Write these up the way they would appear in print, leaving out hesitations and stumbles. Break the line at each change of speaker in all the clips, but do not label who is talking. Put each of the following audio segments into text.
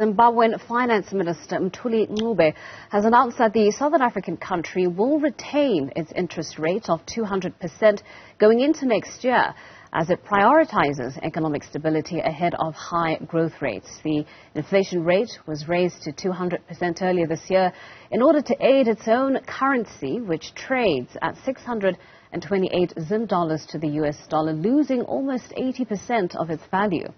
Zimbabwean Finance Minister Mthuli Ncube has announced that the Southern African country will retain its interest rate of 200% going into next year as it prioritizes economic stability ahead of high growth rates. The inflation rate was raised to 200% earlier this year in order to aid its own currency, which trades at 628 Zim Dollars to the US dollar, losing almost 80% of its value.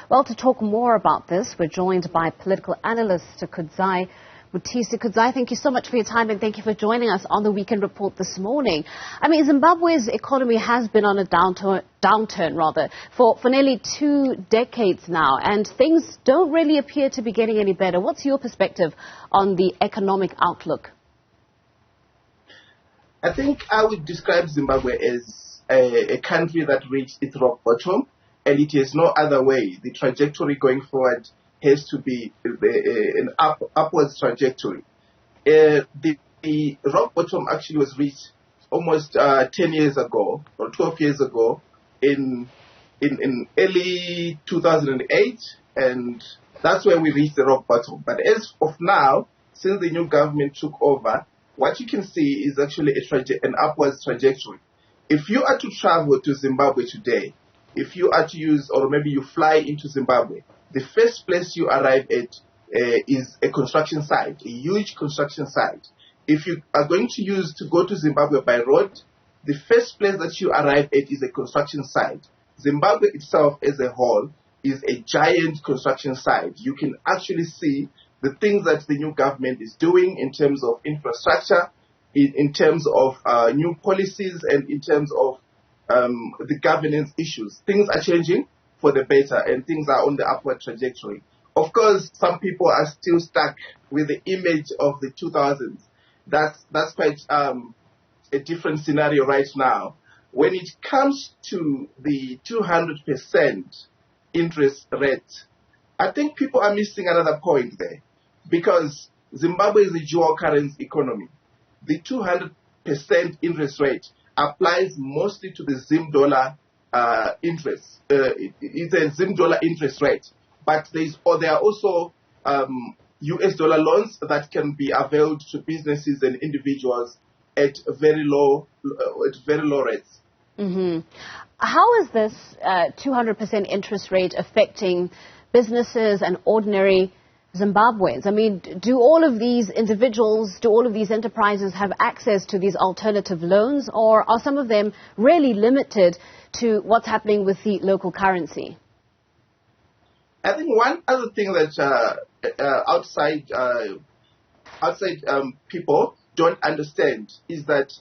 Well, to talk more about this, we're joined by political analyst Kudzai. Mutisi. Kudzai, thank you so much for your time and thank you for joining us on the Weekend Report this morning. I mean, Zimbabwe's economy has been on a downturn for nearly 2 decades now, and things don't really appear to be getting any better. What's your perspective on the economic outlook?
I think I would describe Zimbabwe as a country that reached its rock bottom, and it is no other way. The trajectory going forward has to be an upwards trajectory. The rock bottom actually was reached almost 10 years ago or 12 years ago in early 2008, and that's where we reached the rock bottom. But as of now, since the new government took over, what you can see is actually an upwards trajectory. If you are to travel to Zimbabwe today, if you are to use, or maybe you fly into Zimbabwe, the first place you arrive at is a construction site, a huge construction site. If you are going to go to Zimbabwe by road, the first place that you arrive at is a construction site. Zimbabwe itself as a whole is a giant construction site. You can actually see the things that the new government is doing in terms of infrastructure, in terms of new policies, and in terms of the governance issues. Things are changing for the better, and things are on the upward trajectory. Of course, some people are still stuck with the image of the 2000s. That's quite a different scenario right now. When it comes to the 200% interest rate, I think people are missing another point there, because Zimbabwe is a dual currency economy. The 200% interest rate applies mostly to the Zim dollar interest. It's a Zim dollar interest rate, but there are also US dollar loans that can be availed to businesses and individuals at very low rates.
Mm-hmm. How is this 200% interest rate affecting businesses and ordinary Zimbabweans? I mean, do all of these individuals, do all of these enterprises have access to these alternative loans, or are some of them really limited to what's happening with the local currency?
I think one other thing that outside people don't understand is that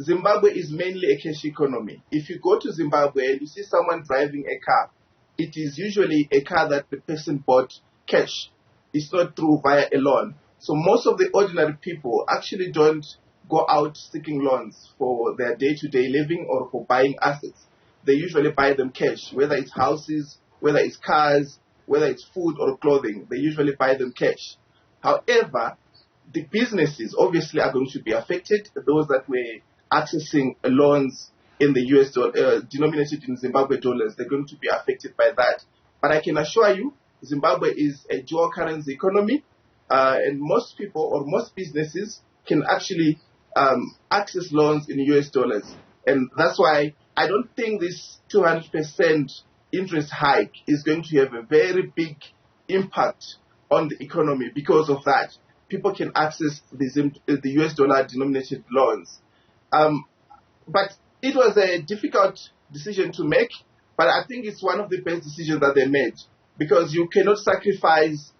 Zimbabwe is mainly a cash economy. If you go to Zimbabwe and you see someone driving a car, it is usually a car that the person bought cash. It's not through via a loan. So most of the ordinary people actually don't go out seeking loans for their day-to-day living or for buying assets. They usually buy them cash, whether it's houses, whether it's cars, whether it's food or clothing. They usually buy them cash. However, the businesses obviously are going to be affected. Those that were accessing loans in the US dollar, denominated in Zimbabwe dollars, they're going to be affected by that. But I can assure you, Zimbabwe is a dual currency economy, and most people or most businesses can actually access loans in US dollars. And that's why I don't think this 200% interest hike is going to have a very big impact on the economy because of that. People can access the US dollar denominated loans. But it was a difficult decision to make, but I think it's one of the best decisions that they made, because you cannot sacrifice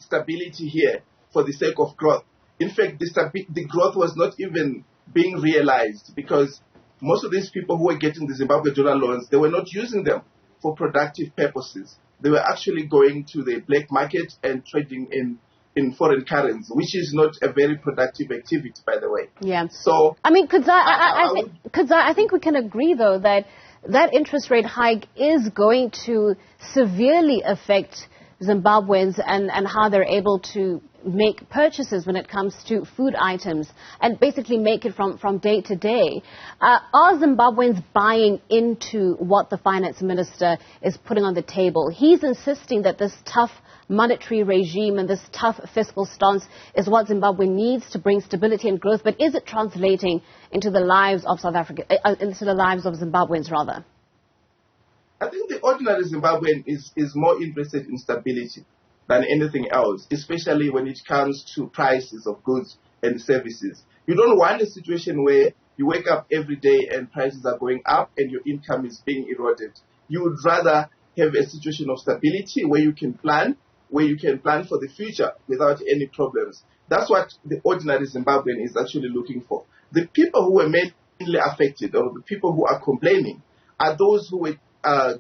stability here for the sake of growth. In fact, the growth was not even being realized, because most of these people who were getting the Zimbabwe dollar loans, they were not using them for productive purposes. They were actually going to the black market and trading in foreign currency, which is not a very productive activity, by the way.
Yeah.
So,
I mean, Kudzai, I think we can agree, though, that interest rate hike is going to severely affect Zimbabweans and how they're able to make purchases when it comes to food items and basically make it from day to day. Are Zimbabweans buying into what the finance minister is putting on the table? He's insisting that this tough monetary regime and this tough fiscal stance is what Zimbabwe needs to bring stability and growth, but is it translating into the lives of South Africa, into the lives of Zimbabweans rather?
I think the ordinary Zimbabwean is more interested in stability than anything else, especially when it comes to prices of goods and services. You don't want a situation where you wake up every day and prices are going up and your income is being eroded. You would rather have a situation of stability where you can plan for the future without any problems. That's what the ordinary Zimbabwean is actually looking for. The people who were mainly affected, or the people who are complaining, are those who were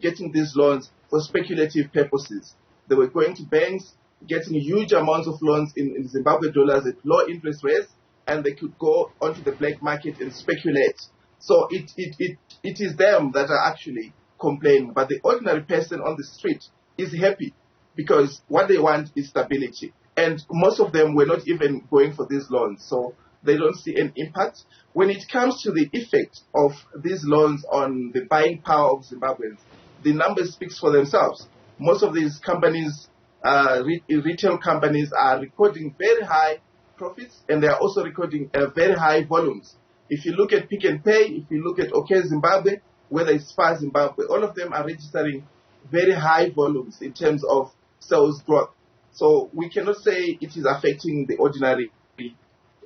getting these loans for speculative purposes. They were going to banks, getting huge amounts of loans in Zimbabwe dollars at low interest rates, and they could go onto the black market and speculate. So it is them that are actually complaining. But the ordinary person on the street is happy because what they want is stability. And most of them were not even going for these loans, so they don't see an impact. When it comes to the effect of these loans on the buying power of Zimbabweans, the numbers speak for themselves. Most of these companies, retail companies, are recording very high profits, and they are also recording very high volumes. If you look at Pick n Pay, if you look at OK Zimbabwe, whether it's Spar Zimbabwe, all of them are registering very high volumes in terms of sales growth. So we cannot say it is affecting the ordinary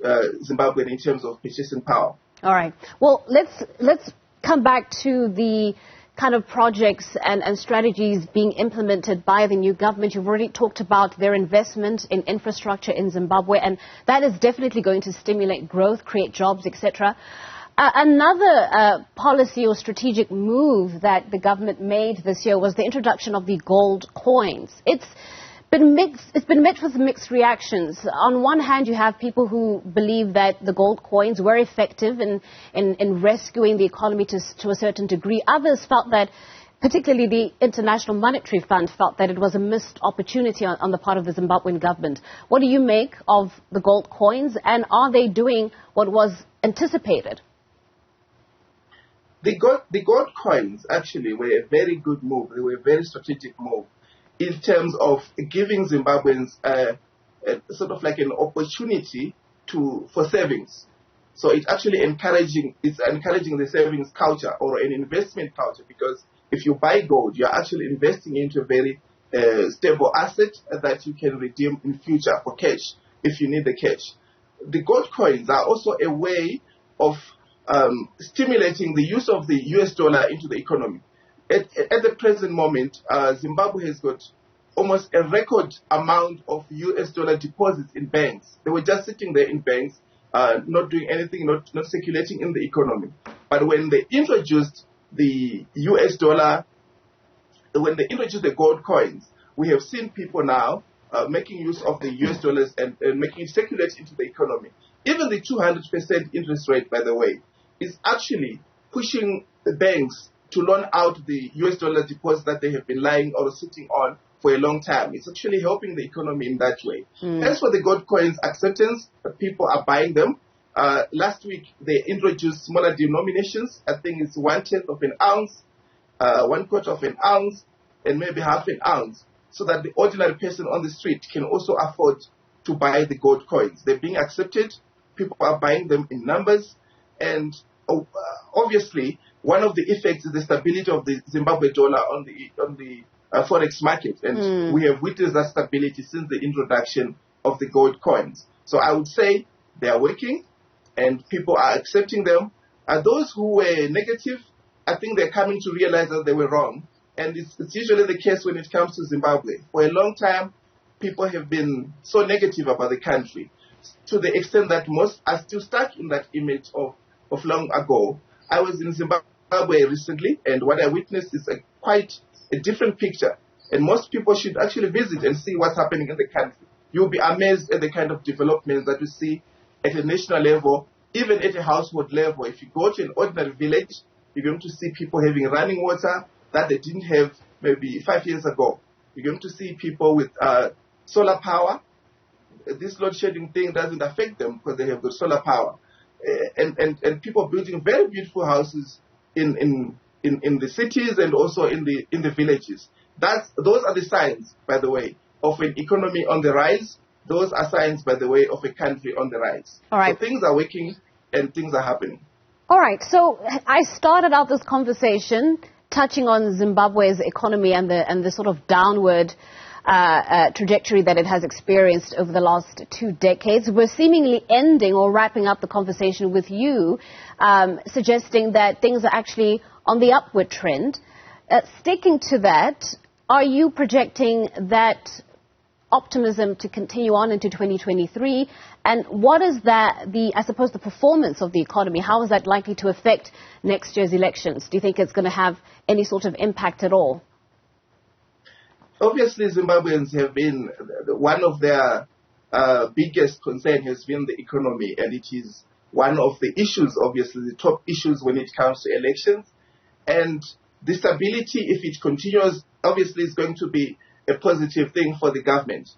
Zimbabwean in terms of purchasing power.
All right. Well, let's come back to the kind of projects and strategies being implemented by the new government. You've already talked about their investment in infrastructure in Zimbabwe, and that is definitely going to stimulate growth, create jobs, etc. Another policy or strategic move that the government made this year was the introduction of the gold coins. It's been met with mixed reactions. On one hand, you have people who believe that the gold coins were effective in rescuing the economy to a certain degree. Others felt that, particularly the International Monetary Fund, felt that it was a missed opportunity on the part of the Zimbabwean government. What do you make of the gold coins, and are they doing what was anticipated?
The gold coins actually were a very good move. They were a very strategic move in terms of giving Zimbabweans sort of like an opportunity for savings. So it's actually encouraging the savings culture or an investment culture, because if you buy gold, you're actually investing into a very stable asset that you can redeem in future for cash if you need the cash. The gold coins are also a way of stimulating the use of the US dollar into the economy. At the present moment, Zimbabwe has got almost a record amount of US dollar deposits in banks. They were just sitting there in banks, not doing anything, not circulating in the economy. But when they introduced the US dollar, when they introduced the gold coins, we have seen people now making use of the US dollars and making it circulate into the economy. Even the 200% interest rate, by the way, is actually pushing the banks to loan out the US dollar deposits that they have been lying or sitting on for a long time. It's actually helping the economy in that way. As for the gold coins acceptance, people are buying them. Last week, they introduced smaller denominations. I think it's 1/10 of an ounce, 1/4 of an ounce, and maybe half an ounce, so that the ordinary person on the street can also afford to buy the gold coins. They're being accepted. People are buying them in numbers. And obviously, one of the effects is the stability of the Zimbabwe dollar on the forex market. And we have witnessed that stability since the introduction of the gold coins. So I would say they are working and people are accepting them. Those who were negative, I think they're coming to realize that they were wrong. And it's usually the case when it comes to Zimbabwe. For a long time, people have been so negative about the country, to the extent that most are still stuck in that image of long ago. I was in Zimbabwe recently, and what I witnessed is quite a different picture. And most people should actually visit and see what's happening in the country. You'll be amazed at the kind of developments that you see at a national level, even at a household level. If you go to an ordinary village, you're going to see people having running water that they didn't have maybe 5 years ago. You're going to see people with solar power. this load shedding thing doesn't affect them because they have got solar power. And people building very beautiful houses in the cities and also in the villages. Those are the signs, by the way, of an economy on the rise. Those are signs, by the way, of a country on the rise.
All right.
So things are working and things are happening.
All right. So I started out this conversation touching on Zimbabwe's economy and the sort of downward trajectory that it has experienced over the last 2 decades. We're seemingly ending or wrapping up the conversation with you, suggesting that things are actually on the upward trend. Sticking to that, are you projecting that optimism to continue on into 2023? And what is the performance of the economy? How is that likely to affect next year's elections? Do you think it's going to have any sort of impact at all?
Obviously, Zimbabweans have been, one of their biggest concern has been the economy, and it is one of the issues, obviously, the top issues when it comes to elections. And the stability, if it continues, obviously is going to be a positive thing for the government.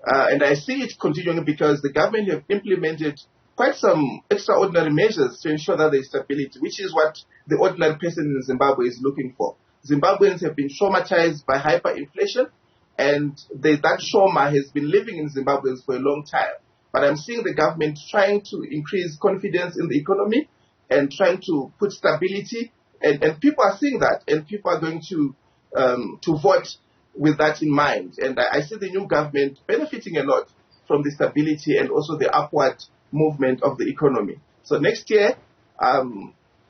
And I see it continuing because the government have implemented quite some extraordinary measures to ensure that there is stability, which is what the ordinary person in Zimbabwe is looking for. Zimbabweans have been traumatized by hyperinflation, and that trauma has been living in Zimbabweans for a long time. But I'm seeing the government trying to increase confidence in the economy and trying to put stability, and people are seeing that, and people are going to vote with that in mind. And I see the new government benefiting a lot from the stability and also the upward movement of the economy. So next year,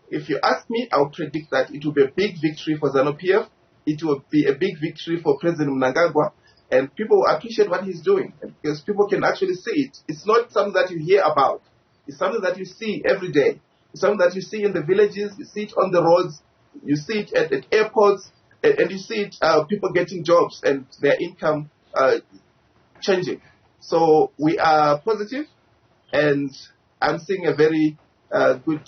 if you ask me, I'll predict that it will be a big victory for ZANU-PF. It will be a big victory for President Mnangagwa, and people will appreciate what he's doing because people can actually see it. It's not something that you hear about. It's something that you see every day. It's something that you see in the villages. You see it on the roads. You see it at airports, and you see it people getting jobs and their income changing. So we are positive, and I'm seeing a very good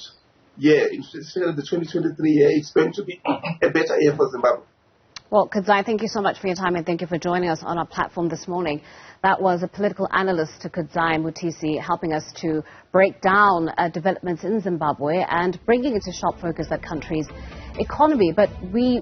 year. Instead of the 2023 year, it's going to be a better year for Zimbabwe.
Well, Kudzai, thank you so much for your time and thank you for joining us on our platform this morning. That was a political analyst to Kudzai Mutisi helping us to break down developments in Zimbabwe and bringing into sharp focus that country's economy. But we